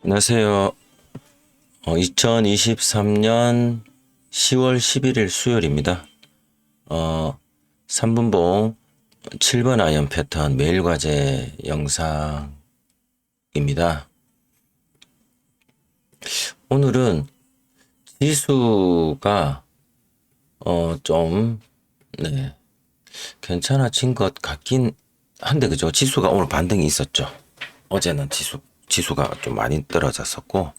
안녕하세요. 2023년 10월 11일 수요일입니다. 3분봉 7번 아이언 패턴 매일 과제 영상입니다. 오늘은 지수가 좀 괜찮아진 것 같긴 한데 그죠? 지수가 오늘 반등이 있었죠. 어제는 지수가 좀 많이 떨어졌었고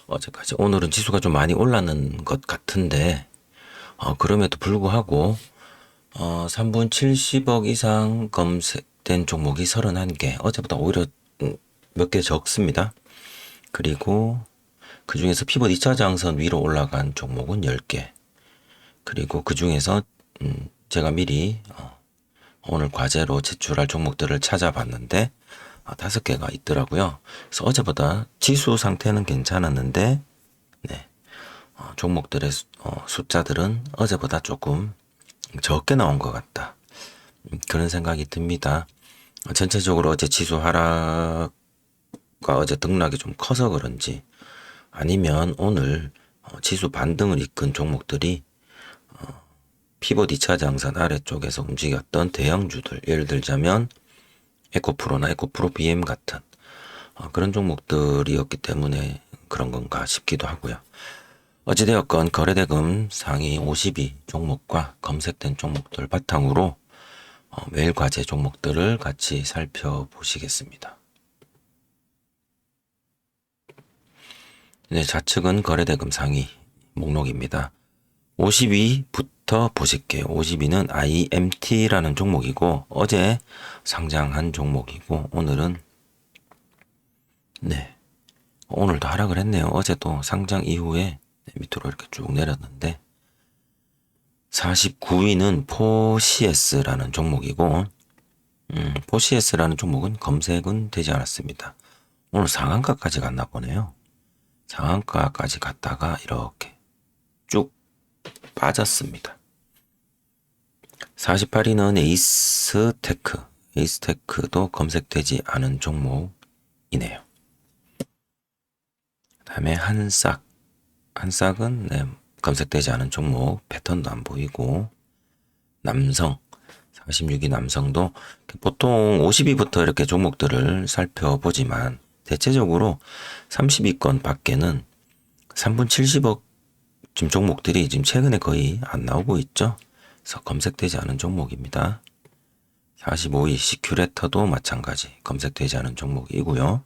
어제까지 오늘은 지수가 좀 많이 올랐는 것 같은데 그럼에도 불구하고 3분 70억 이상 검색된 종목이 31개, 어제보다 오히려 몇 개 적습니다. 그리고 그 중에서 피벗 2차 장선 위로 올라간 종목은 10개. 그리고 그 중에서 제가 미리 오늘 과제로 제출할 종목들을 찾아봤는데 5개가 있더라고요. 그래서 어제보다 지수 상태는 괜찮았는데 종목들의 숫자들은 어제보다 조금 적게 나온 것 같다. 그런 생각이 듭니다. 전체적으로 어제 지수 하락과 어제 등락이 좀 커서 그런지 아니면 오늘 지수 반등을 이끈 종목들이 피벗 2차 장선 아래쪽에서 움직였던 대형주들, 예를 들자면 에코프로나 에코프로 BM 같은 그런 종목들이었기 때문에 그런 건가 싶기도 하고요. 어찌되었건 거래대금 상위 52 종목과 검색된 종목들 바탕으로 매일 과제 종목들을 같이 살펴보시겠습니다. 네, 좌측은 거래대금 상위 목록입니다. 52부터 보실게요. 52는 IMT라는 종목이고 어제 상장한 종목이고 오늘은 오늘도 하락을 했네요. 어제도 상장 이후에 밑으로 이렇게 쭉 내렸는데 49위는 포시에스라는 종목이고 포시에스라는 종목은 검색은 되지 않았습니다. 오늘 상한가까지 갔나 보네요. 상한가까지 갔다가 이렇게 쭉 빠졌습니다. 48위는 에이스테크. 에이스테크도 검색되지 않은 종목이네요. 그 다음에 한싹. 한싹은 검색되지 않은 종목, 패턴도 안 보이고 남성. 46위 남성도 보통 50위부터 이렇게 종목들을 살펴보지만 대체적으로 30위권 밖에는 3분 70억 지금 종목들이 지금 최근에 거의 안 나오고 있죠. 그래서 검색되지 않은 종목입니다. 45위 시큐레터도 마찬가지 검색되지 않은 종목이고요.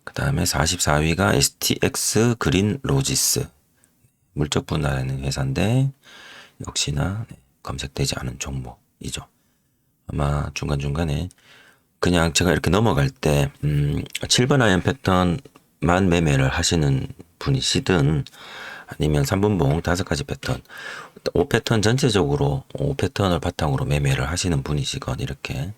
그 다음에 44위가 STX 그린 로지스 물적 분할하는 회사인데 역시나 검색되지 않은 종목이죠. 아마 중간중간에 그냥 제가 이렇게 넘어갈 때 7번 아이언 패턴만 매매를 하시는 분이시든 아니면 3분봉 5가지 패턴 5패턴 전체적으로 5패턴을 바탕으로 매매를 하시는 분이시건 이렇게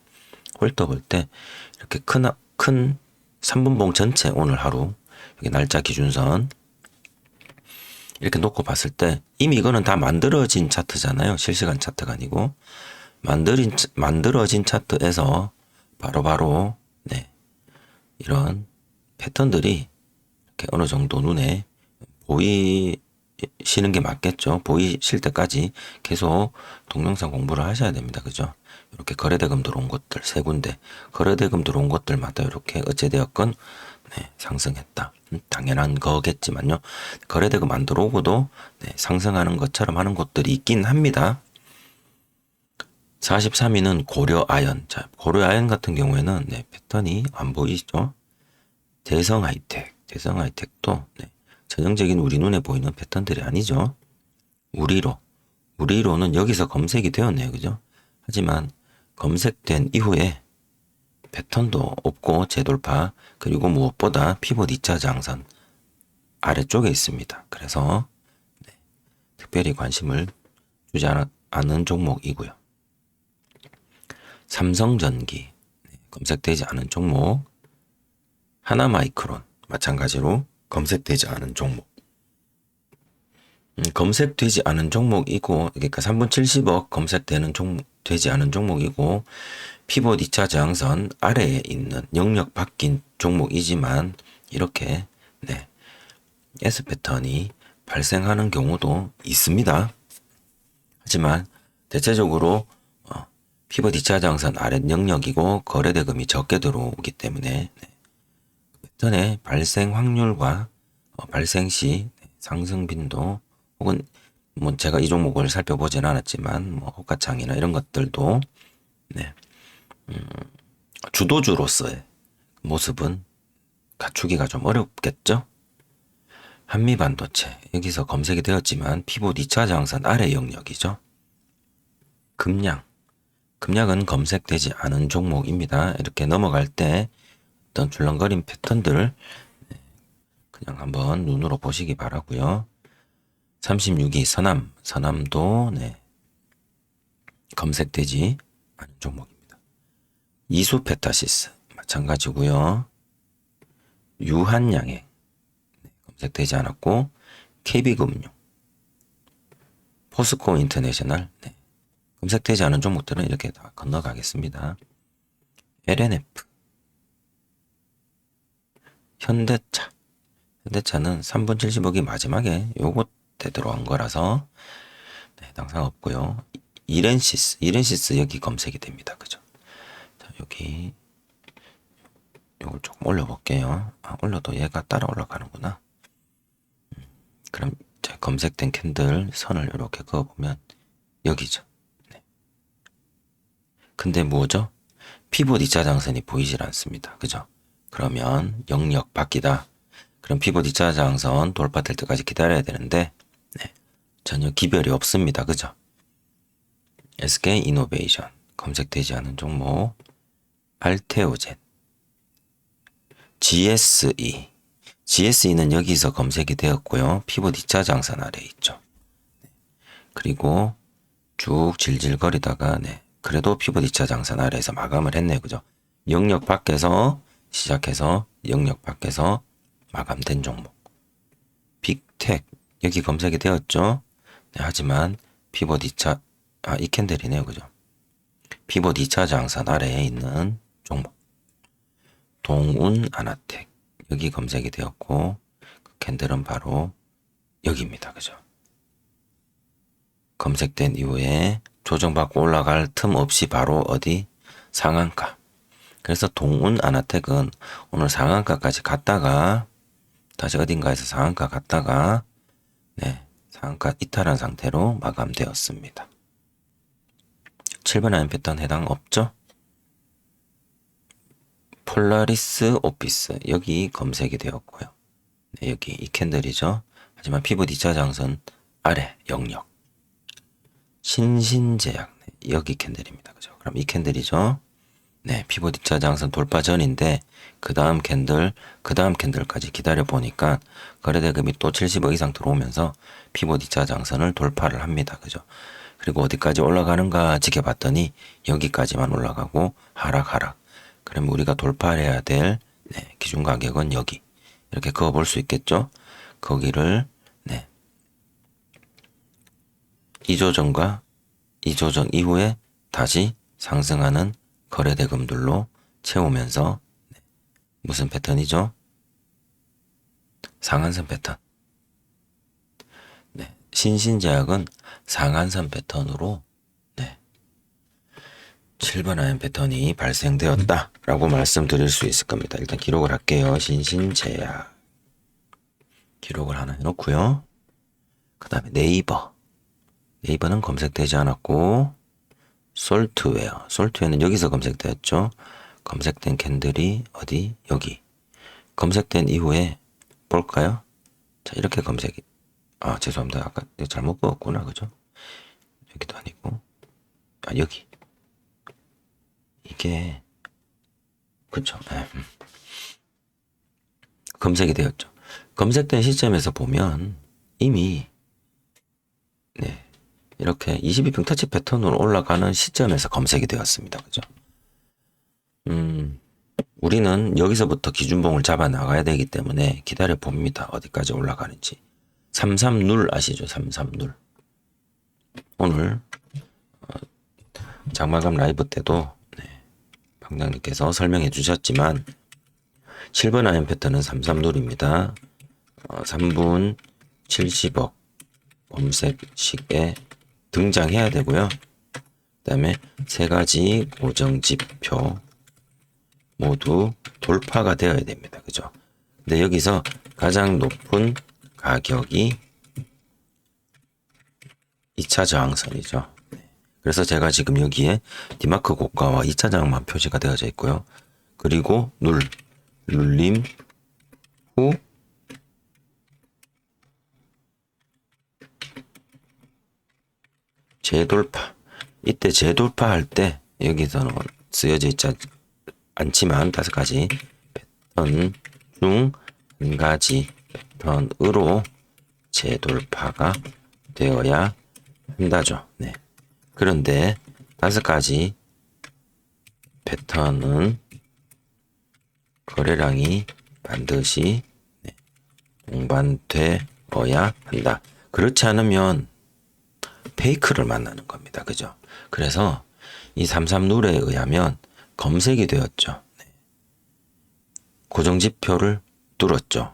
홀떠볼 때 이렇게 큰 3분봉 전체 오늘 하루 여기 날짜 기준선 이렇게 놓고 봤을 때 이미 이거는 다 만들어진 차트잖아요. 실시간 차트가 아니고 만들어진 차트에서 바로바로 이런 패턴들이 이렇게 어느 정도 눈에 보이시는 게 맞겠죠. 보이실 때까지 계속 동영상 공부를 하셔야 됩니다. 그죠? 이렇게 거래대금 들어온 것들 세 군데 거래대금 들어온 것들마다 이렇게 어찌되었건 상승했다. 당연한 거겠지만요. 거래대금 안 들어오고도 상승하는 것처럼 하는 곳들이 있긴 합니다. 43위는 고려아연. 자, 고려아연 같은 경우에는 패턴이 안 보이죠. 대성하이텍도 전형적인 우리 눈에 보이는 패턴들이 아니죠. 우리로는 여기서 검색이 되었네요. 그죠? 하지만 검색된 이후에 패턴도 없고 재돌파 그리고 무엇보다 피벗 2차 장선 아래쪽에 있습니다. 그래서 특별히 관심을 주지 않은 종목이고요. 삼성전기 검색되지 않은 종목, 하나마이크론 마찬가지로 검색되지 않은 종목. 검색되지 않은 종목이고, 그러니까 3분 70억 검색되는 되지 않은 종목이고, 피봇 2차 저항선 아래에 있는 영역 바뀐 종목이지만, 이렇게, 네, S 패턴이 발생하는 경우도 있습니다. 하지만, 대체적으로, 피봇 2차 저항선 아래 영역이고, 거래대금이 적게 들어오기 때문에, 네, 패턴의 발생 확률과 발생 시 상승 빈도 혹은 뭐 제가 이 종목을 살펴보진 않았지만 뭐 호가창이나 이런 것들도 네, 주도주로서의 모습은 갖추기가 좀 어렵겠죠. 한미반도체 여기서 검색이 되었지만 피봇 2차 저항선 아래 영역이죠. 금약은 검색되지 않은 종목입니다. 이렇게 넘어갈 때 어떤 출렁거림 패턴들 그냥 한번 눈으로 보시기 바라고요. 36위 선암도 네, 검색되지 않은 종목입니다. 이수페타시스 마찬가지고요. 유한양행 네, 검색되지 않았고 KB금융, 포스코 인터내셔널 네, 검색되지 않은 종목들은 이렇게 다 건너가겠습니다. LNF, 현대차는 3분 70억이 마지막에 요것 때 들어간 거라서 네, 당상 없고요. 이렌시스 여기 검색이 됩니다. 그죠? 자, 여기 요걸 조금 올려볼게요. 올려도 얘가 따라 올라가는구나. 그럼 검색된 캔들 선을 이렇게 그어보면 여기죠. 네. 근데 뭐죠? 피봇 2차 장선이 보이질 않습니다. 그죠? 그러면 영역 바뀌다. 그럼 피봇 2차 장선 돌파될 때까지 기다려야 되는데 네. 전혀 기별이 없습니다. 그죠? SK이노베이션 검색되지 않은 종목, 알테오젠, GSE는 여기서 검색이 되었고요. 피봇 2차 장선 아래에 있죠. 그리고 쭉 질질거리다가 네, 그래도 피봇 2차 장선 아래에서 마감을 했네요. 그죠? 영역 밖에서 시작해서 영역 밖에서 마감된 종목. 빅텍 여기 검색이 되었죠. 네, 하지만 피봇 2차 이 캔들이네요. 그죠? 피봇 2차 장선 아래에 있는 종목. 동운 아나텍 여기 검색이 되었고 그 캔들은 바로 여기입니다. 그죠? 검색된 이후에 조정받고 올라갈 틈 없이 바로 어디 상한가. 그래서 동운 아나텍은 오늘 상한가까지 갔다가 다시 어딘가에서 상한가 갔다가 네, 상한가 이탈한 상태로 마감되었습니다. 7번 아이언 패턴 해당 없죠? 폴라리스 오피스 여기 검색이 되었고요. 네, 여기 이 캔들이죠. 하지만 피봇 2차 장선 아래 영역. 신신제약 네, 여기 캔들입니다. 그죠? 그럼 이 캔들이죠. 네, 피봇 2차 장선 돌파 전인데 그 다음 캔들까지 기다려 보니까 거래대금이 또 70억 이상 들어오면서 피봇 2차 장선을 돌파를 합니다. 그죠? 그리고 어디까지 올라가는가 지켜봤더니 여기까지만 올라가고 하락. 그러면 우리가 돌파해야 될 네, 기준 가격은 여기 이렇게 그어볼 수 있겠죠? 거기를 네, 이조정 이후에 다시 상승하는 거래대금들로 채우면서 네, 무슨 패턴이죠? 상한선 패턴. 네, 신신제약은 상한선 패턴으로 네, 7번 아이언 패턴이 발생되었다라고 말씀드릴 수 있을 겁니다. 일단 기록을 할게요. 신신제약 기록을 하나 해놓고요. 그 다음에 네이버는 검색되지 않았고 솔트웨어는 여기서 검색되었죠. 검색된 캔들이 어디? 여기. 검색된 이후에 볼까요? 자, 이렇게 검색이 죄송합니다. 아까 잘못 그었구나. 그죠? 여기도 아니고 여기. 이게 그쵸? 네. 검색이 되었죠. 검색된 시점에서 보면 이미 네, 이렇게 22평 터치 패턴으로 올라가는 시점에서 검색이 되었습니다. 그죠? 우리는 여기서부터 기준봉을 잡아 나가야 되기 때문에 기다려 봅니다. 어디까지 올라가는지. 33눌 아시죠? 33눌. 오늘 장마감 라이브 때도 방장님께서 설명해 주셨지만 7번 아이언 패턴은 33눌입니다. 3분 70억 검색식에 등장해야 되고요. 그 다음에 세 가지 고정 지표 모두 돌파가 되어야 됩니다. 그죠? 근데 여기서 가장 높은 가격이 2차 저항선이죠. 그래서 제가 지금 여기에 디마크 고가와 2차 저항만 표시가 되어져 있고요. 그리고 눌림 후 재돌파. 이때 재돌파할 때 여기서는 쓰여져 있지 않지만 5가지 패턴 중 한 가지 패턴으로 재돌파가 되어야 한다죠. 네. 그런데 5가지 패턴은 거래량이 반드시 동반되어야 한다. 그렇지 않으면 페이크를 만나는 겁니다. 그죠? 그래서 이 33룰에 의하면 검색이 되었죠. 고정지표를 뚫었죠.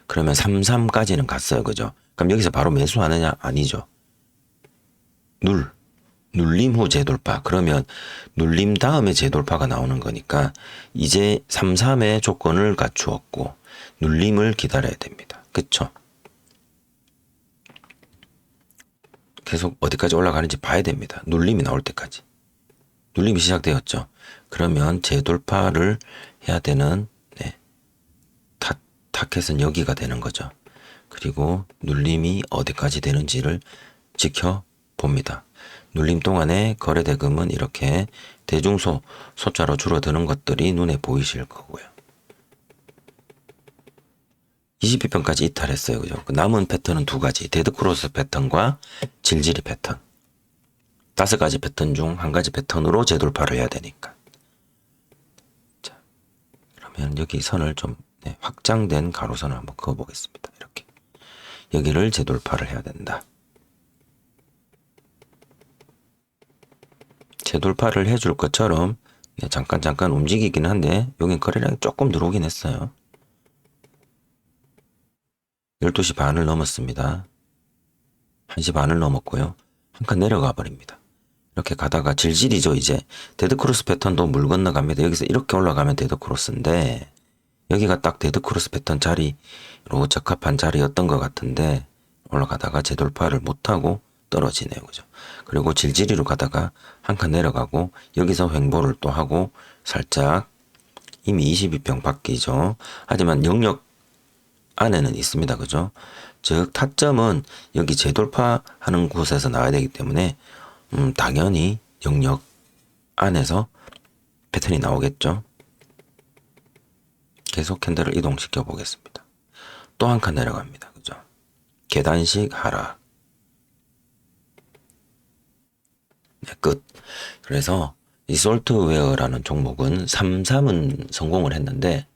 그러면 33까지는 갔어요. 그죠? 그럼 여기서 바로 매수하느냐? 아니죠. 눌림 후 재돌파. 그러면 눌림 다음에 재돌파가 나오는 거니까 이제 33의 조건을 갖추었고 눌림을 기다려야 됩니다. 그쵸? 계속 어디까지 올라가는지 봐야 됩니다. 눌림이 나올 때까지. 눌림이 시작되었죠. 그러면 재돌파를 해야 되는 타켓은 여기가 되는 거죠. 그리고 눌림이 어디까지 되는지를 지켜봅니다. 눌림 동안에 거래대금은 이렇게 대중소 소자로 줄어드는 것들이 눈에 보이실 거고요. 22편까지 이탈했어요. 그죠? 남은 패턴은 2가지. 데드크로스 패턴과 질질이 패턴. 5가지 패턴 중 1가지 패턴으로 재돌파를 해야 되니까. 자, 그러면 여기 선을 좀 확장된 가로선을 한번 그어보겠습니다. 이렇게. 여기를 재돌파를 해야 된다. 재돌파를 해줄 것처럼 잠깐 움직이긴 한데 여긴 거래량이 조금 들어오긴 했어요. 12시 반을 넘었습니다. 1시 반을 넘었고요. 한 칸 내려가 버립니다. 이렇게 가다가 질질이죠. 이제 데드크로스 패턴도 물 건너갑니다. 여기서 이렇게 올라가면 데드크로스인데 여기가 딱 데드크로스 패턴 자리로 적합한 자리였던 것 같은데 올라가다가 재돌파를 못하고 떨어지네요. 그죠? 그리고 질질이로 가다가 한 칸 내려가고 여기서 횡보를 또 하고 살짝 이미 22평 밖이죠. 하지만 영역 안에는 있습니다. 그죠? 즉 타점은 여기 재돌파하는 곳에서 나와야 되기 때문에 당연히 영역 안에서 패턴이 나오겠죠. 계속 캔들을 이동시켜 보겠습니다. 또 한 칸 내려갑니다. 그죠? 계단식 하락. 네, 끝. 그래서 이 솔트웨어라는 종목은 33은 성공을 했는데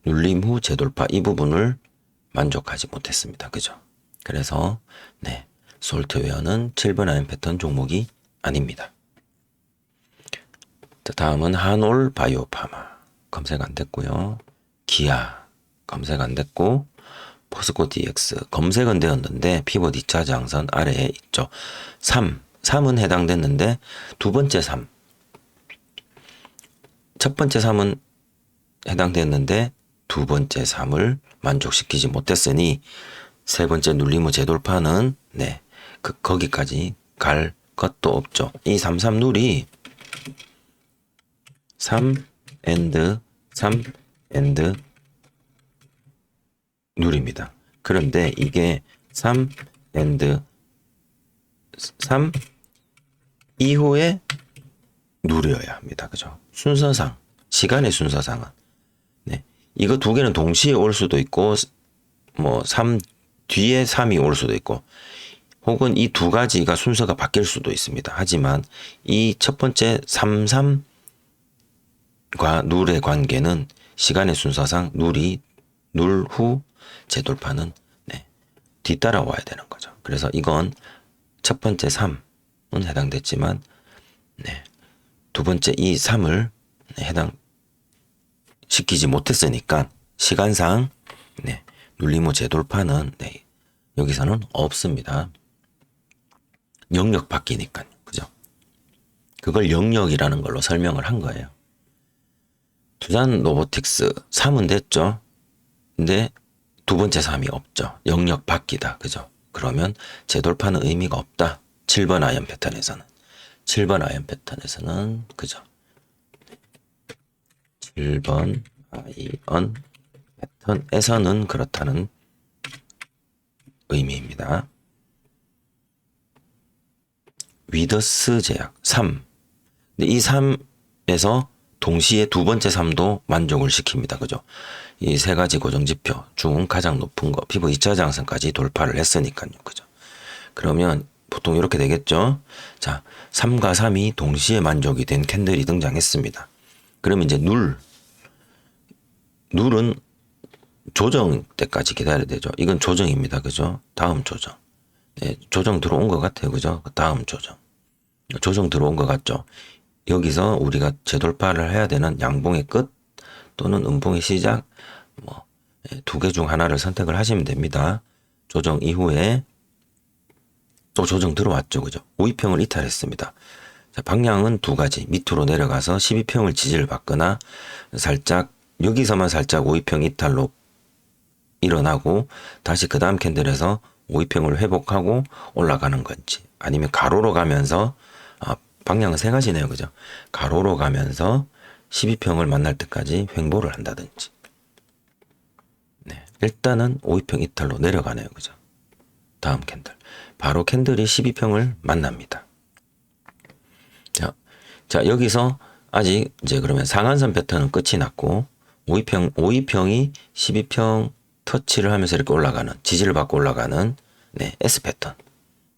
눌림 후 재돌파 이 부분을 만족하지 못했습니다. 그죠? 그래서 솔트웨어는 7번 아이언 패턴 종목이 아닙니다. 다음은 한올 바이오파마 검색 안 됐고요. 기아 검색 안 됐고 포스코 DX 검색은 되었는데 피벗 2차 장선 아래에 있죠. 3은 해당됐는데 두 번째 3. 첫 번째 3은 해당됐는데 두 번째 3을 만족시키지 못했으니 세 번째 눌림 후 재돌파는 거기까지 갈 것도 없죠. 이 33룰이 3 룰입니다. 그런데 이게 3 이후에 룰이어야 합니다. 그죠? 순서상, 시간의 순서상은. 이거 두 개는 동시에 올 수도 있고, 3 뒤에 3이 올 수도 있고, 혹은 이 두 가지가 순서가 바뀔 수도 있습니다. 하지만 이 첫 번째 33과 룰의 관계는 시간의 순서상 룰 후 재돌파는 네, 뒤따라와야 되는 거죠. 그래서 이건 첫 번째 3은 해당됐지만 네, 두 번째 이 3을 해당시키지 못했으니까 시간상 네, 눌림후 재돌파는 네, 여기서는 없습니다. 영역 바뀌니까요. 그죠? 그걸 영역이라는 걸로 설명을 한 거예요. 두산 로보틱스 3은 됐죠? 근데 두 번째 3이 없죠. 영역 바뀌다. 그죠? 그러면 재돌파는 의미가 없다. 7번 아이언 패턴에서는. 7번 아이언 패턴에서는 그죠? 7번 아이언 패턴에서는 그렇다는 의미입니다. 위더스 제약 3. 근데 이 3에서 동시에 두 번째 3도 만족을 시킵니다. 그죠? 이 세 가지 고정지표 중 가장 높은 거 피부 2차 장성까지 돌파를 했으니까요. 그죠? 그러면 보통 이렇게 되겠죠? 자, 3과 3이 동시에 만족이 된 캔들이 등장했습니다. 그러면 이제 룰은 조정 때까지 기다려야 되죠. 이건 조정입니다. 그죠? 다음 조정. 네, 조정 들어온 것 같아요. 그죠? 다음 조정. 조정 들어온 것 같죠? 여기서 우리가 재돌파를 해야 되는 양봉의 끝 또는 음봉의 시작 뭐 두 개 중 하나를 선택을 하시면 됩니다. 조정 이후에 또 조정 들어왔죠. 그죠? 5위평을 이탈했습니다. 자, 방향은 두 가지. 밑으로 내려가서 12평을 지지를 받거나 살짝 여기서만 살짝 5위평 이탈로 일어나고 다시 그 다음 캔들에서 5위평을 회복하고 올라가는 건지 아니면 가로로 가면서 방향은 세 가지네요. 그죠? 가로로 가면서 12평을 만날 때까지 횡보를 한다든지. 네. 일단은 5위평 이탈로 내려가네요. 그죠? 다음 캔들. 바로 캔들이 12평을 만납니다. 자, 여기서 아직 이제 그러면 상한선 패턴은 끝이 났고 5위평이 12평 터치를 하면서 이렇게 올라가는 지지를 받고 올라가는 네, S 패턴.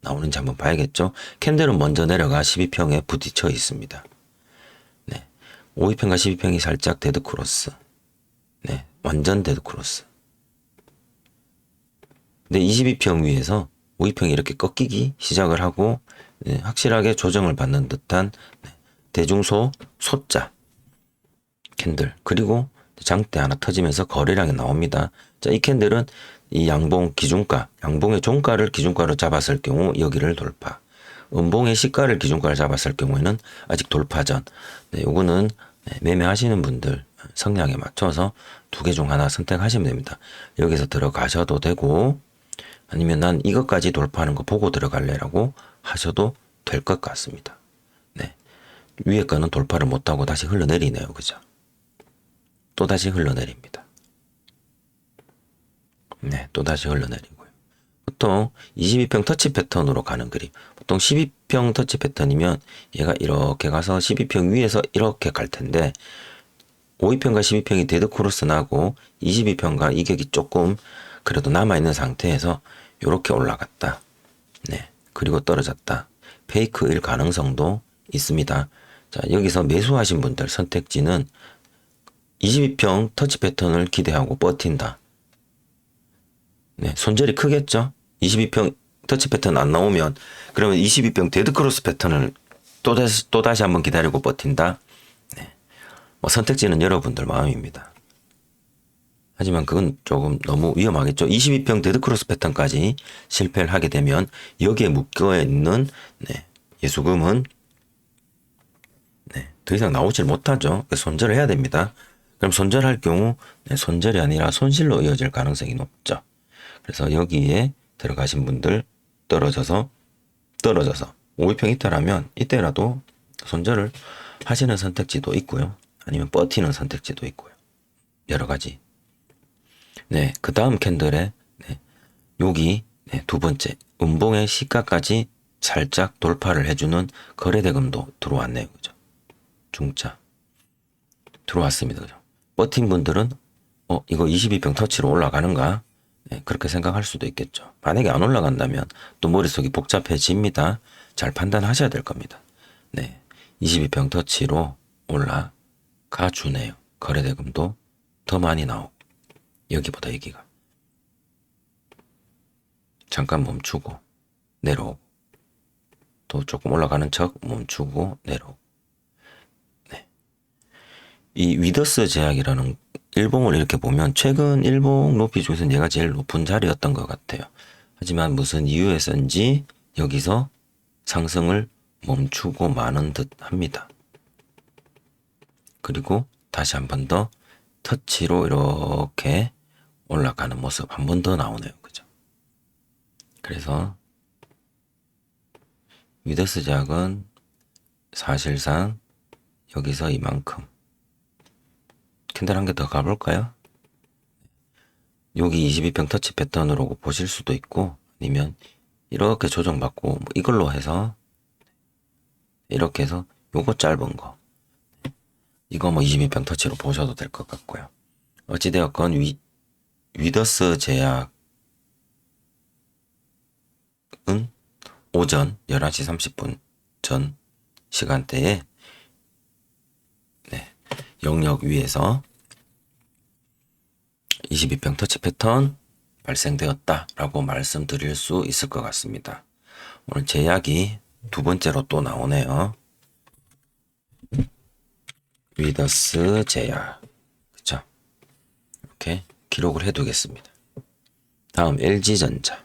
나오는지 한번 봐야겠죠. 캔들은 먼저 내려가 12평에 부딪혀 있습니다. 네. 5위평과 12평이 살짝 데드크로스. 네. 완전 데드크로스. 근데 22평 위에서 5위평이 이렇게 꺾이기 시작을 하고 네, 확실하게 조정을 받는 듯한 네, 대중소 소자 캔들 그리고 장대 하나 터지면서 거래량이 나옵니다. 자, 이 캔들은 이 양봉 기준가, 양봉의 종가를 기준가로 잡았을 경우 여기를 돌파. 음봉의 시가를 기준가를 잡았을 경우에는 아직 돌파 전. 네, 요거는 매매하시는 분들 성향에 맞춰서 두 개 중 하나 선택하시면 됩니다. 여기서 들어가셔도 되고 아니면 난 이것까지 돌파하는 거 보고 들어갈래라고 하셔도 될 것 같습니다. 네. 위에 거는 돌파를 못하고 다시 흘러내리네요. 그죠? 또 다시 흘러내립니다. 네, 또 다시 흘러내리고요. 보통 22평 터치 패턴으로 가는 그림. 보통 12평 터치 패턴이면 얘가 이렇게 가서 12평 위에서 이렇게 갈 텐데 5위평과 12평이 데드 크로스 나고 22평과 이격이 조금 그래도 남아있는 상태에서 이렇게 올라갔다. 네, 그리고 떨어졌다. 페이크일 가능성도 있습니다. 자, 여기서 매수하신 분들 선택지는 22평 터치 패턴을 기대하고 버틴다. 네, 손절이 크겠죠? 22평 터치 패턴 안 나오면 그러면 22평 데드크로스 패턴을 또다시 한번 기다리고 버틴다. 네. 뭐 선택지는 여러분들 마음입니다. 하지만 그건 조금 너무 위험하겠죠. 22평 데드크로스 패턴까지 실패를 하게 되면 여기에 묶여있는 네, 예수금은 네, 더 이상 나오질 못하죠. 손절을 해야 됩니다. 그럼 손절할 경우 네, 손절이 아니라 손실로 이어질 가능성이 높죠. 그래서 여기에 들어가신 분들 떨어져서 5위평 이탈하면 이때라도 손절을 하시는 선택지도 있고요. 아니면 버티는 선택지도 있고요. 여러 가지. 네, 그 다음 캔들에 네, 여기 네, 두 번째 음봉의 시가까지 살짝 돌파를 해주는 거래대금도 들어왔네요. 그죠? 중차 들어왔습니다. 그죠? 버틴 분들은 이거 22평 터치로 올라가는가? 네, 그렇게 생각할 수도 있겠죠. 만약에 안 올라간다면 또 머릿속이 복잡해집니다. 잘 판단하셔야 될 겁니다. 네, 22평 터치로 올라가 주네요. 거래대금도 더 많이 나오고 여기보다 여기가 잠깐 멈추고 내려오고 또 조금 올라가는 척 멈추고 내려오고. 네. 이 위더스 제약이라는 일봉을 이렇게 보면 최근 일봉 높이 중에서는 얘가 제일 높은 자리였던 것 같아요. 하지만 무슨 이유에서인지 여기서 상승을 멈추고 마는 듯 합니다. 그리고 다시 한 번 더 터치로 이렇게 올라가는 모습 한 번 더 나오네요. 그죠? 그래서 위더스 제약은 사실상 여기서 이만큼 캔들 한 개 더 가볼까요? 여기 22평 터치 패턴으로 보실 수도 있고 아니면 이렇게 조정받고 뭐 이걸로 해서 이렇게 해서 요거 짧은 거 이거 뭐 22평 터치로 보셔도 될 것 같고요. 어찌되었건 위더스 제약은 오전 11시 30분 전 시간대에 영역 위에서 22평 터치 패턴 발생되었다라고 말씀드릴 수 있을 것 같습니다. 오늘 제약이 두 번째로 또 나오네요. 위더스 제약. 그쵸? 이렇게 기록을 해두겠습니다. 다음 LG전자.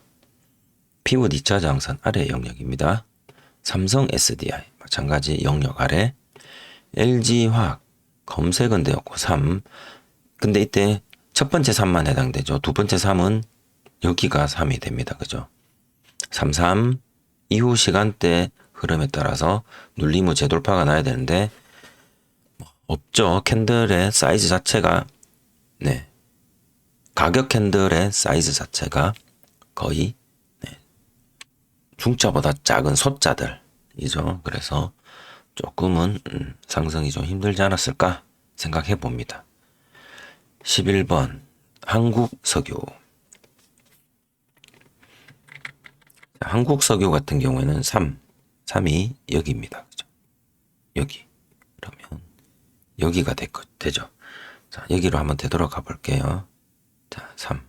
피봇 2차 저항선 아래 영역입니다. 삼성 SDI 마찬가지 영역 아래. LG화학 검색은 되었고 3. 근데 이때 첫 번째 3만 해당되죠. 두 번째 3은 여기가 3이 됩니다. 그죠? 33 이후 시간대 흐름에 따라서 눌림 후 재돌파가 나야 되는데 없죠. 캔들의 사이즈 자체가 가격 캔들의 사이즈 자체가 거의 중자보다 작은 소자들이죠. 그래서 조금은 상승이 좀 힘들지 않았을까 생각해 봅니다. 11번 한국석유. 한국석유 같은 경우에는 3이 여기입니다. 그죠? 여기. 그러면 여기가 되죠. 자, 여기로 한번 되돌아가 볼게요. 자, 3.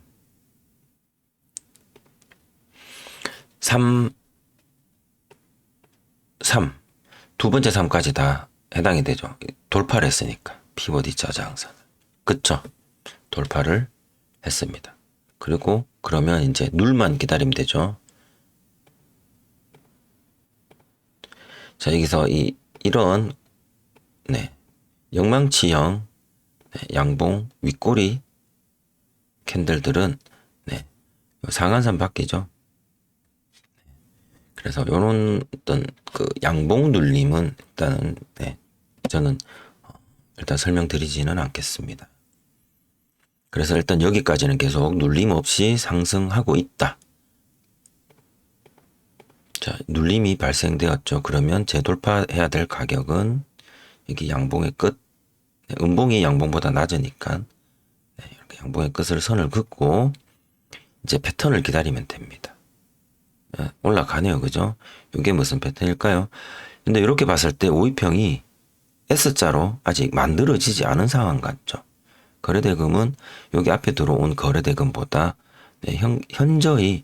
두 번째 3까지 다 해당이 되죠. 돌파를 했으니까. 피봇 2차 저항선. 그쵸? 돌파를 했습니다. 그리고 그러면 이제 눌만 기다리면 되죠. 자, 여기서 이런 영망치형 양봉 윗꼬리 캔들들은 상한선 밖이죠. 그래서 요런 어떤 그 양봉 눌림은 일단은 저는 일단 설명드리지는 않겠습니다. 그래서 일단 여기까지는 계속 눌림 없이 상승하고 있다. 자, 눌림이 발생되었죠. 그러면 재돌파해야 될 가격은 여기 양봉의 끝, 음봉이 양봉보다 낮으니까 이렇게 양봉의 끝을 선을 긋고 이제 패턴을 기다리면 됩니다. 올라가네요. 그죠? 이게 무슨 패턴일까요? 근데 이렇게 봤을 때 오이평이 S자로 아직 만들어지지 않은 상황 같죠? 거래대금은 여기 앞에 들어온 거래대금보다 현저히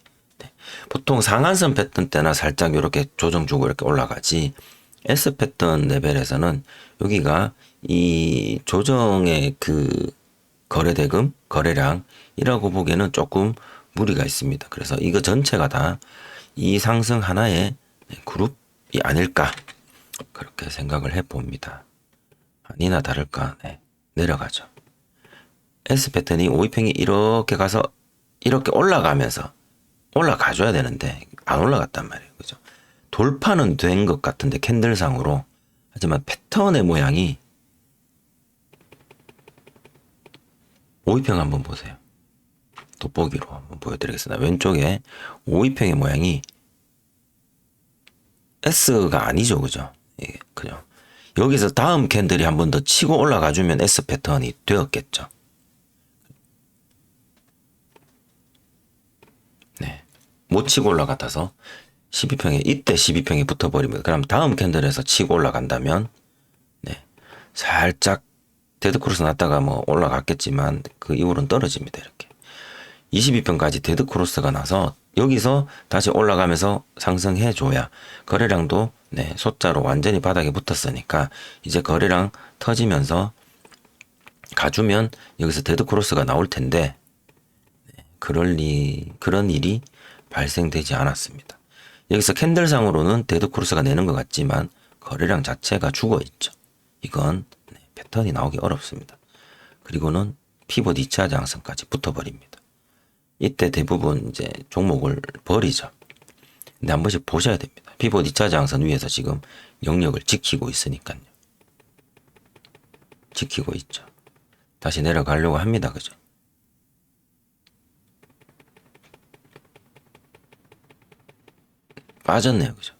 보통 상한선 패턴 때나 살짝 이렇게 조정 주고 이렇게 올라가지 S 패턴 레벨에서는 여기가 이 조정의 그 거래대금, 거래량이라고 보기에는 조금 무리가 있습니다. 그래서 이거 전체가 다 이 상승 하나의 그룹이 아닐까 그렇게 생각을 해봅니다. 아니나 다를까 내려가죠. S 패턴이 오이평이 이렇게 가서 이렇게 올라가면서 올라가줘야 되는데 안 올라갔단 말이에요. 그죠? 돌파는 된 것 같은데 캔들상으로. 하지만 패턴의 모양이 오이평 한번 보세요. 돋보기로 한번 보여드리겠습니다. 왼쪽에 오이평의 모양이 S가 아니죠. 그죠? 그죠? 여기서 다음 캔들이 한번 더 치고 올라가주면 S 패턴이 되었겠죠. 못 치고 올라갔다서 12평에 이때 12평에 붙어버리면 그럼 다음 캔들에서 치고 올라간다면 살짝 데드크로스 났다가 뭐 올라갔겠지만 그 이후로는 떨어집니다. 이렇게 22평까지 데드 크로스가 나서 여기서 다시 올라가면서 상승해 줘야 거래량도 네, 소자로 완전히 바닥에 붙었으니까 이제 거래량 터지면서 가주면 여기서 데드 크로스가 나올 텐데 그런 일이 발생되지 않았습니다. 여기서 캔들상으로는 데드 크로스가 내는 것 같지만 거래량 자체가 죽어 있죠. 이건 패턴이 나오기 어렵습니다. 그리고는 피봇 2차 장성까지 붙어버립니다. 이때 대부분 이제 종목을 버리죠. 근데 한 번씩 보셔야 됩니다. 피봇 2차 장선 위에서 지금 영역을 지키고 있으니까요. 지키고 있죠. 다시 내려가려고 합니다. 그죠? 빠졌네요. 그죠?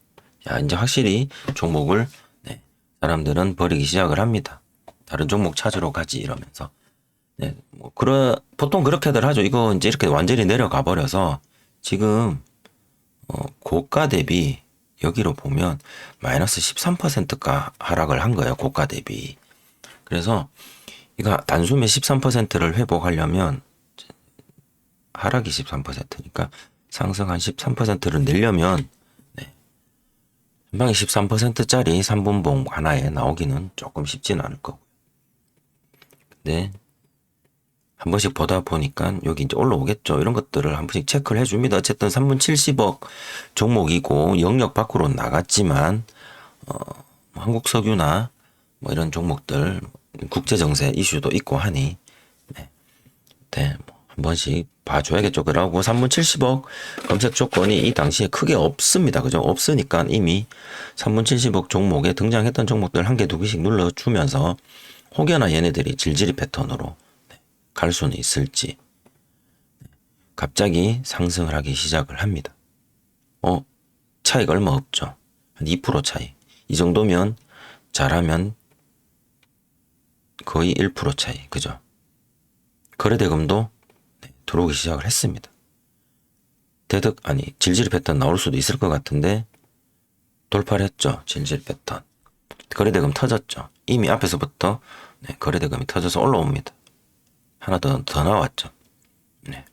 야, 이제 확실히 종목을 사람들은 버리기 시작을 합니다. 다른 종목 찾으러 가지 이러면서. 네, 보통 그렇게들 하죠. 이거 이제 이렇게 완전히 내려가 버려서 지금 고가 대비 여기로 보면 마이너스 13%가 하락을 한 거예요. 고가 대비. 그래서 이거 단숨에 13%를 회복하려면 하락이 13%니까 상승 한 13%를 내려면 한 방에 13%짜리 3분봉 하나에 나오기는 조금 쉽지는 않을 거고요. 근데 한 번씩 보다 보니까 여기 이제 올라오겠죠. 이런 것들을 한 번씩 체크를 해줍니다. 어쨌든 3분 70억 종목이고 영역 밖으로 나갔지만 한국석유나 뭐 이런 종목들 국제정세 이슈도 있고 하니 한 번씩 봐줘야겠죠. 그러고 3분 70억 검색 조건이 이 당시에 크게 없습니다. 그죠? 없으니까 이미 3분 70억 종목에 등장했던 종목들 한 개 두 개씩 눌러주면서 혹여나 얘네들이 질질이 패턴으로 갈 수는 있을지 갑자기 상승을 하기 시작을 합니다. 차이가 얼마 없죠. 한 2% 차이. 이 정도면 잘하면 거의 1% 차이. 그죠? 거래대금도 들어오기 시작을 했습니다. 질질 패턴 나올 수도 있을 것 같은데 돌파를 했죠. 질질 패턴. 거래대금 터졌죠. 이미 앞에서부터 거래대금이 터져서 올라옵니다. 하나 더 나왔죠. 네.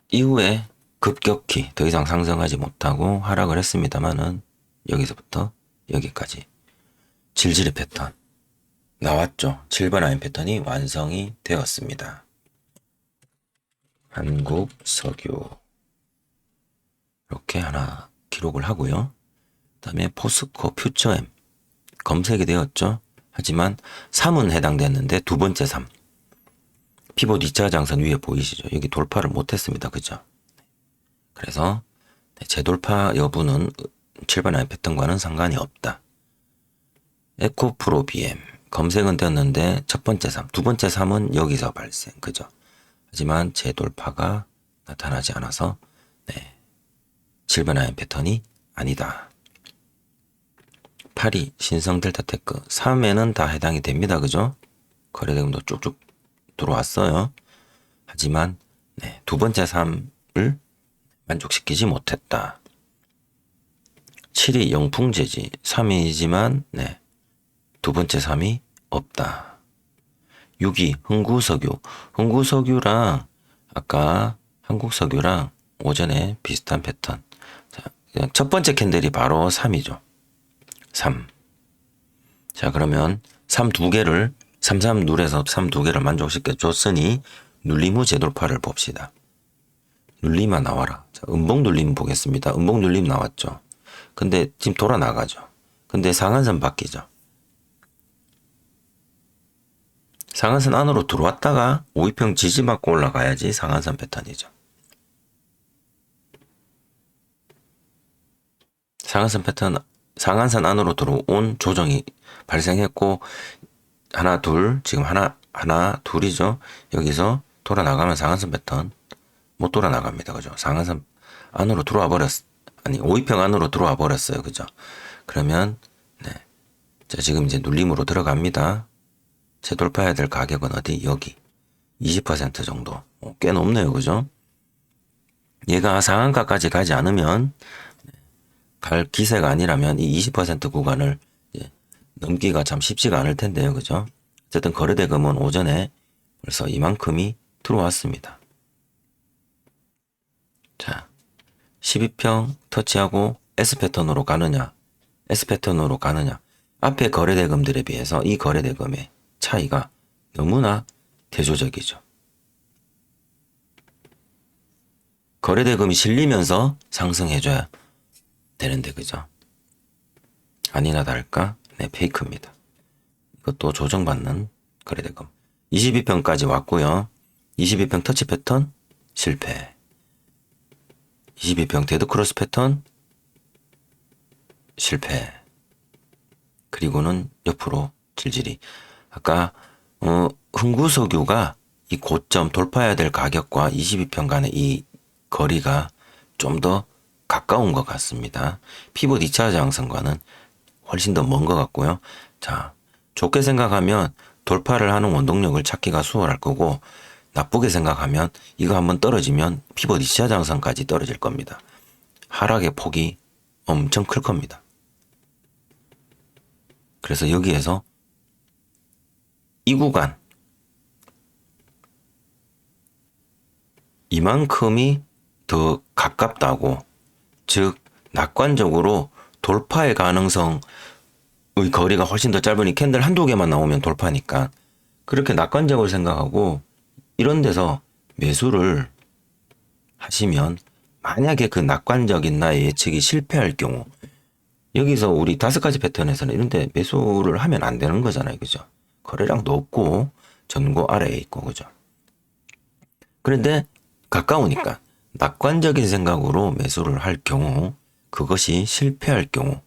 이후에 급격히 더 이상 상승하지 못하고 하락을 했습니다만은 여기서부터 여기까지 질질 패턴 나왔죠. 7번 라인 패턴이 완성이 되었습니다. 한국석유 이렇게 하나 기록을 하고요. 그 다음에 포스코 퓨처엠 검색이 되었죠. 하지만 3은 해당됐는데 두 번째 3 피봇 2차 장선 위에 보이시죠. 여기 돌파를 못했습니다. 그죠? 그래서 재돌파 여부는 7번 라인 패턴과는 상관이 없다. 에코프로 BM 검색은 되었는데 첫 번째 3, 두 번째 3은 여기서 발생. 그죠? 하지만 재돌파가 나타나지 않아서 7번 라인 패턴이 아니다. 8위 신성 델타테크 3에는 다 해당이 됩니다. 그죠? 거래대금도 쭉쭉 들어왔어요. 하지만 두 번째 3을 만족시키지 못했다. 7위 영풍재지 3위이지만 두 번째 3이 없다. 6위 흥구석유랑 아까 한국석유랑 오전에 비슷한 패턴. 자, 첫 번째 캔들이 바로 3이죠. 3. 자, 그러면 3 두 개를 33 눌에서 3 두 개를 만족시켜 줬으니 눌림 후 재돌파를 봅시다. 눌림아 나와라. 자, 음봉 눌림 보겠습니다. 음봉 눌림 나왔죠. 근데 지금 돌아 나가죠. 근데 상한선 바뀌죠. 상한선 안으로 들어왔다가 5위평 지지받고 올라가야지 상한선 패턴이죠. 상한선 안으로 들어온 조정이 발생했고 하나 둘 지금 하나 둘이죠. 여기서 돌아 나가면 상한선 패턴 못 돌아 나갑니다. 그죠? 상한선 안으로 들어와 버렸 5위평 안으로 들어와 버렸어요. 그죠? 그러면 자, 지금 이제 눌림으로 들어갑니다. 재돌파해야 될 가격은 어디? 여기 20% 정도. 꽤 높네요. 그죠? 얘가 상한가까지 가지 않으면 갈 기세가 아니라면 이 20% 구간을 넘기가 참 쉽지가 않을 텐데요. 그죠? 어쨌든 거래대금은 오전에 그래서 이만큼이 들어왔습니다. 자, 12평 터치하고 S 패턴으로 가느냐, S 패턴으로 가느냐. 앞에 거래대금들에 비해서 이 거래대금의 차이가 너무나 대조적이죠. 거래대금이 실리면서 상승해줘야 되는데, 그죠? 아니나 다를까? 네, 페이크입니다. 이것도 조정받는 거래대금. 22평까지 왔고요. 22평 터치 패턴 실패. 22평 데드크로스 패턴 실패. 그리고는 옆으로 질질이. 아까 흥구석유가 이 고점 돌파해야 될 가격과 22평 간의 이 거리가 좀 더 가까운 것 같습니다. 피봇 2차 장성과는 훨씬 더 먼 것 같고요. 자, 좋게 생각하면 돌파를 하는 원동력을 찾기가 수월할 거고, 나쁘게 생각하면 이거 한번 떨어지면 피봇 2차 장성까지 떨어질 겁니다. 하락의 폭이 엄청 클 겁니다. 그래서 여기에서 이 구간 이만큼이 더 가깝다고, 즉 낙관적으로 돌파의 가능성의 거리가 훨씬 더 짧으니 캔들 한두 개만 나오면 돌파니까 그렇게 낙관적으로 생각하고 이런 데서 매수를 하시면, 만약에 그 낙관적인 나의 예측이 실패할 경우, 여기서 우리 5가지 패턴에서는 이런데 매수를 하면 안 되는 거잖아요. 그죠? 거래량도 없고 전고 아래에 있고, 그죠? 그런데 가까우니까 낙관적인 생각으로 매수를 할 경우, 그것이 실패할 경우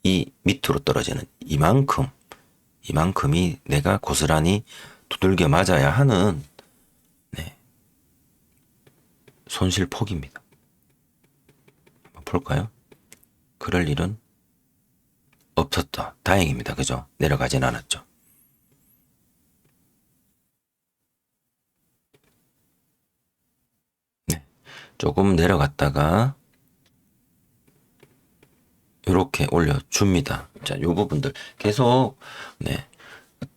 이 밑으로 떨어지는 이만큼이 내가 고스란히 두들겨 맞아야 하는 손실 폭입니다. 한번 볼까요? 그럴 일은 없었다. 다행입니다. 그죠? 내려가진 않았죠. 네. 조금 내려갔다가 이렇게 올려줍니다. 자, 요 부분들 계속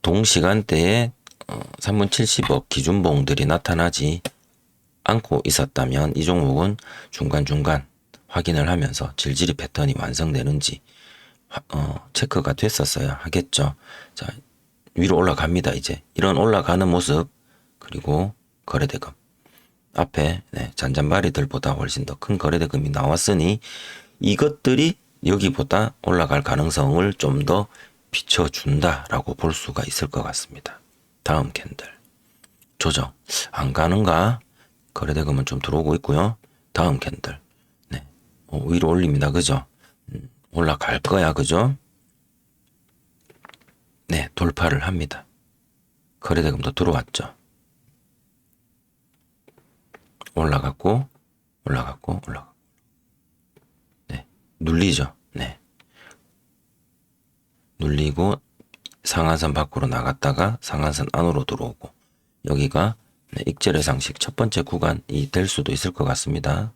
동시간대에 3분 70억 기준봉들이 나타나지 않고 있었다면 이 종목은 중간중간 확인을 하면서 질질이 패턴이 완성되는지 체크가 됐었어야 하겠죠. 자, 위로 올라갑니다. 이제 이런 올라가는 모습, 그리고 거래대금 앞에 잔잔바리들보다 훨씬 더 큰 거래대금이 나왔으니 이것들이 여기보다 올라갈 가능성을 좀 더 비춰준다라고 볼 수가 있을 것 같습니다. 다음 캔들 조정 안 가는가? 거래대금은 좀 들어오고 있고요. 다음 캔들 위로 올립니다. 그죠? 올라갈 거야. 그죠? 네, 돌파를 합니다. 거래대금도 들어왔죠. 올라갔고 네, 눌리죠. 네, 눌리고 상한선 밖으로 나갔다가 상한선 안으로 들어오고, 여기가 익절의 상식 첫 번째 구간이 될 수도 있을 것 같습니다.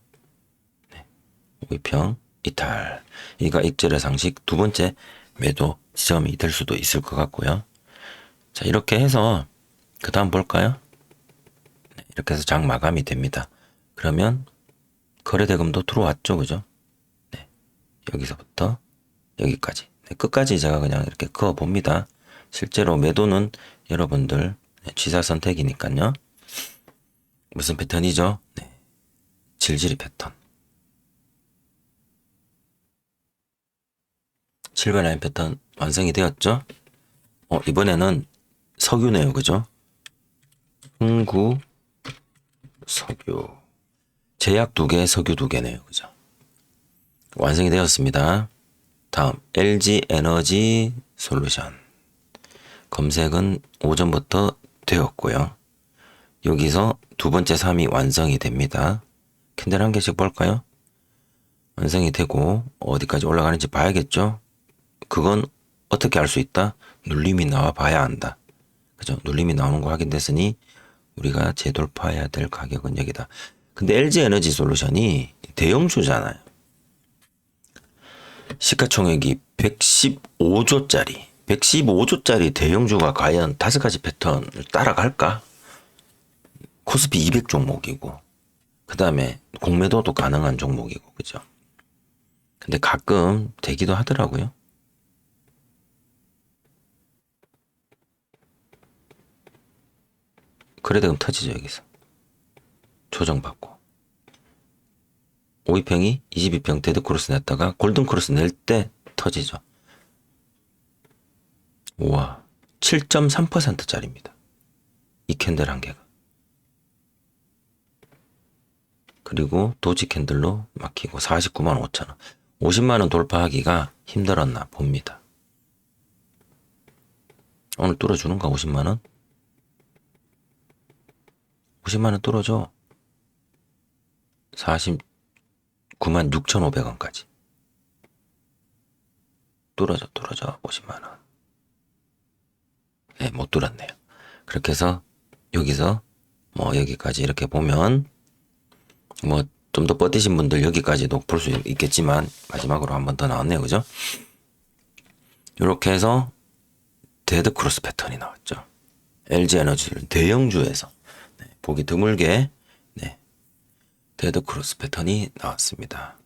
위평 이탈, 이가 익절의 상식 두 번째 매도 지점이 될 수도 있을 것 같고요. 자, 이렇게 해서 그 다음 볼까요? 이렇게 해서 장 마감이 됩니다. 그러면 거래대금도 들어왔죠. 그죠? 네, 여기서부터 여기까지 끝까지 제가 그냥 이렇게 그어 봅니다. 실제로 매도는 여러분들 취사 선택이니까요. 무슨 패턴이죠? 네, 질질이 패턴. 실버라인 패턴 완성이 되었죠? 이번에는 석유네요. 그죠? 흥구 석유. 제약 2개, 석유 2개네요. 그죠? 완성이 되었습니다. 다음 LG 에너지 솔루션. 검색은 오전부터 되었고요. 여기서 두 번째 3이 완성이 됩니다. 캔들 한 개씩 볼까요? 완성이 되고 어디까지 올라가는지 봐야겠죠? 그건 어떻게 알 수 있다? 눌림이 나와 봐야 한다. 그죠? 눌림이 나오는 거 확인됐으니 우리가 재돌파해야 될 가격은 여기다. 근데 LG 에너지 솔루션이 대형주잖아요. 시가총액이 115조짜리 대형주가 과연 5가지 패턴을 따라갈까? 코스피 200 종목이고, 그 다음에 공매도도 가능한 종목이고, 그죠? 근데 가끔 되기도 하더라고요. 그래도 터지죠, 여기서. 조정받고. 52평이 22평 데드크로스 냈다가 골든크로스 낼 때 터지죠. 우와, 7.3%짜리입니다. 이 캔들 한 개가. 그리고 도지 캔들로 막히고 49만 5천 원. 50만 원 돌파하기가 힘들었나 봅니다. 오늘 뚫어주는가 50만 원? 50만 원 뚫어줘. 49만 6,500원까지. 뚫어줘 50만 원. 네, 못 뚫었네요. 그렇게 해서 여기서 뭐 여기까지 이렇게 보면 뭐 좀 더 버티신 분들 여기까지도 볼 수 있겠지만 마지막으로 한 번 더 나왔네요. 그죠? 이렇게 해서 데드크로스 패턴이 나왔죠. LG에너지 대형주에서 보기 드물게 데드크로스 패턴이 나왔습니다.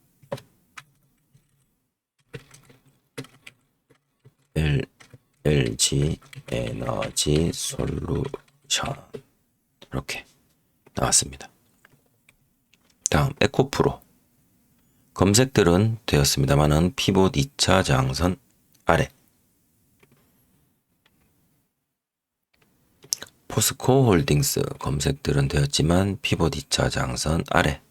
LG 에너지 솔루션 이렇게 나왔습니다. 다음 에코프로 검색들은 되었습니다만은 피봇 2차 저항선 아래, 포스코 홀딩스 검색들은 되었지만 피봇 2차 저항선 아래,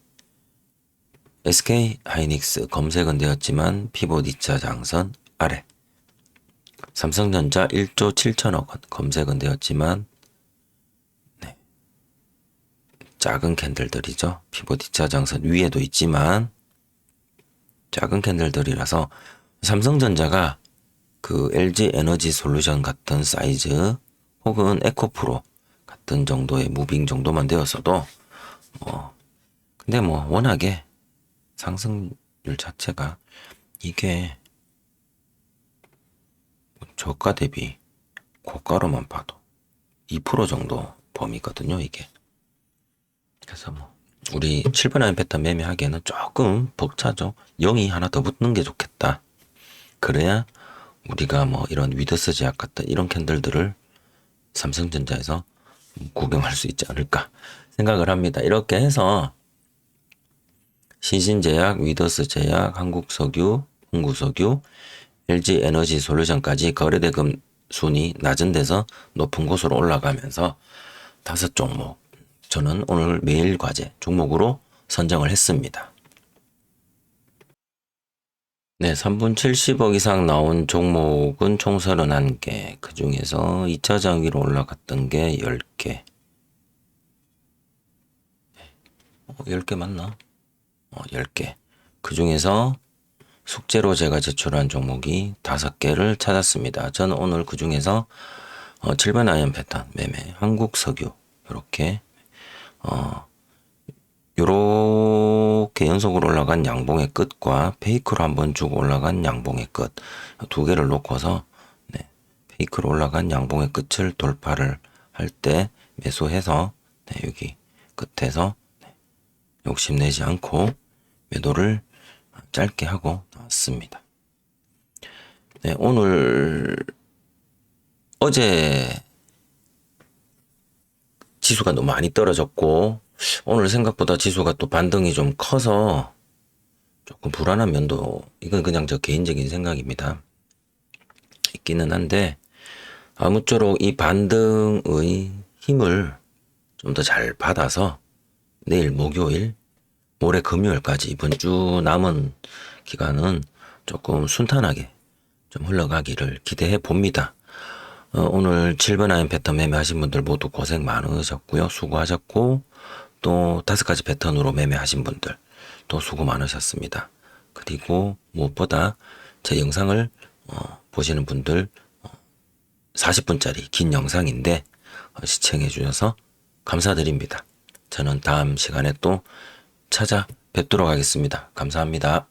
SK 하이닉스 검색은 되었지만 피봇 2차 저항선 아래, 삼성전자 1조 7천억 원 검색은 되었지만 작은 캔들들이죠. 피봇 2차 저항선 위에도 있지만 작은 캔들들이라서 삼성전자가 그 LG 에너지 솔루션 같은 사이즈 혹은 에코프로 같은 정도의 무빙 정도만 되었어도 근데 뭐 워낙에 상승률 자체가 이게 저가 대비 고가로만 봐도 2% 정도 범위거든요, 이게. 그래서 뭐 우리 7번 아이언 패턴 매매하기에는 조금 벅차죠. 0이 하나 더 붙는 게 좋겠다. 그래야 우리가 뭐 이런 위더스 제약 같은 이런 캔들들을 삼성전자에서 구경할 수 있지 않을까 생각을 합니다. 이렇게 해서 신신제약, 위더스 제약, 한국석유, 홍구석유, LG 에너지 솔루션까지 거래대금 순위 낮은 데서 높은 곳으로 올라가면서 5종목 저는 오늘 매일 과제 종목으로 선정을 했습니다. 네, 3분 70억 이상 나온 종목은 총 31개. 그 중에서 2차 장위로 올라갔던 게 10개. 10개 맞나? 10개. 그 중에서 숙제로 제가 제출한 종목이 5개를 찾았습니다. 저는 오늘 그 중에서 7번 아이언 패턴 매매, 한국석유, 이렇게 요렇게 연속으로 올라간 양봉의 끝과 페이크로 한번 주고 올라간 양봉의 끝 두 개를 놓고서 페이크로 올라간 양봉의 끝을 돌파를 할 때 매수해서 여기 끝에서 욕심내지 않고 매도를 짧게 하고 나왔습니다. 오늘 어제 지수가 너무 많이 떨어졌고 오늘 생각보다 지수가 또 반등이 좀 커서 조금 불안한 면도, 이건 그냥 저 개인적인 생각입니다, 있기는 한데 아무쪼록 이 반등의 힘을 좀 더 잘 받아서 내일 목요일, 모레 금요일까지 이번 주 남은 기간은 조금 순탄하게 좀 흘러가기를 기대해 봅니다. 오늘 7번 아이언 패턴 매매하신 분들 모두 고생 많으셨고요. 수고하셨고, 또 5가지 패턴으로 매매하신 분들 또 수고 많으셨습니다. 그리고 무엇보다 제 영상을 보시는 분들 40분짜리 긴 영상인데 시청해 주셔서 감사드립니다. 저는 다음 시간에 또 찾아뵙도록 하겠습니다. 감사합니다.